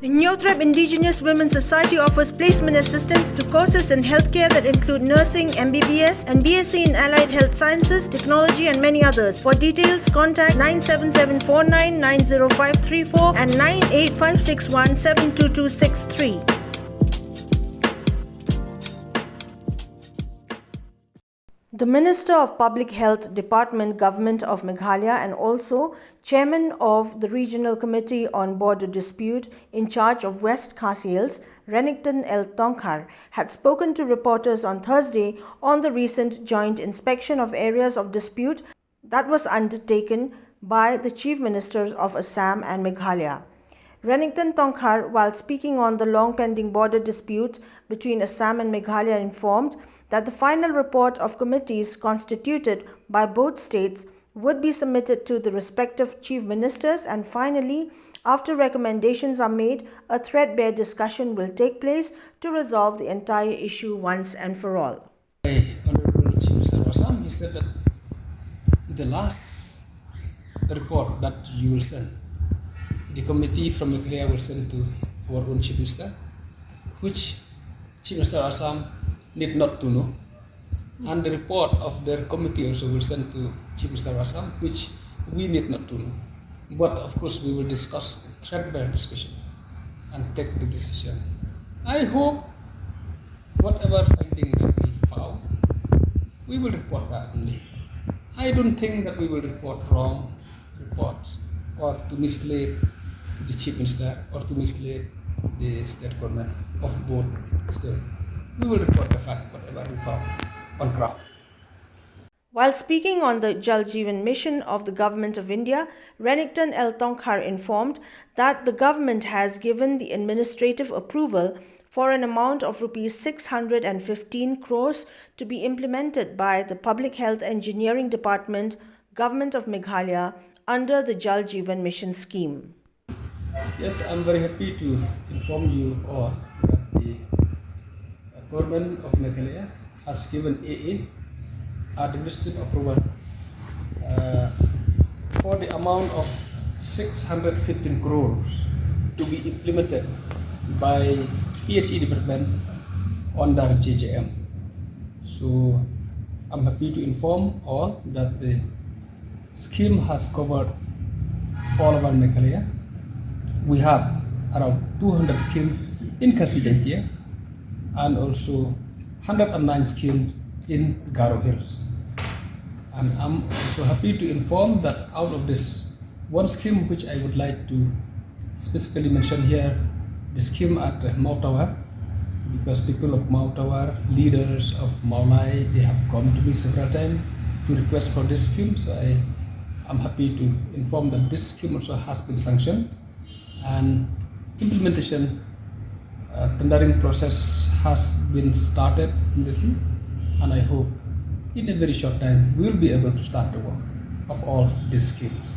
The Nyothrab Indigenous Women's Society offers placement assistance to courses in healthcare that include nursing, MBBS, and BSc in Allied Health Sciences, Technology, and many others. For details, contact 97749-90534 and 98561-72263. The Minister of Public Health Department, Government of Meghalaya, and also Chairman of the Regional Committee on Border Dispute in charge of West KHASI Hills, RENIKTON TONGKHAR, had spoken to reporters on Thursday on the recent joint inspection of areas of dispute that was undertaken by the Chief Ministers of Assam and Meghalaya. RENIKTON TONGKHAR, while speaking on the long-pending border dispute between Assam and Meghalaya, informed that the final report of committees constituted by both states would be submitted to the respective chief ministers, and finally, after recommendations are made, a threadbare discussion will take place to resolve the entire issue once and for all. Honorable Chief Minister of Assam, he said that the last report that you will send, the committee from Meghalaya will send to our own Chief Minister, which Chief Minister of Assam need not to know, and the report of their committee also will send to Chief Minister of Assam, which we need not to know. But of course we will discuss a threadbare discussion and take the decision. I hope whatever finding that we found, we will report that only. I don't think that we will report wrong reports or to mislead the Chief Minister or to mislead the state government of both states. We will report the fact, whatever we found on ground. While speaking on the Jal Jeevan mission of the Government of India, RENIKTON TONGKHAR informed that the government has given the administrative approval for an amount of Rs 615 crores to be implemented by the Public Health Engineering Department, Government of Meghalaya, under the Jal Jeevan mission scheme. Yes, I'm very happy to inform you all that the Government of Meghalaya has given AA administrative approval for the amount of 615 crores to be implemented by PHE department under JJM. So I'm happy to inform all that the scheme has covered all over Meghalaya. We have around 200 schemes in KHASI and also 109 schemes in Garo Hills. And I'm also happy to inform that out of this one scheme, which I would like to specifically mention here, the scheme at Mautawar, because people of Mautawar, leaders of Maulai, they have come to me several times to request for this scheme. So I'm happy to inform that this scheme also has been sanctioned, and implementation tendering process has been started immediately, and I hope in a very short time we will be able to start the work of all these schemes.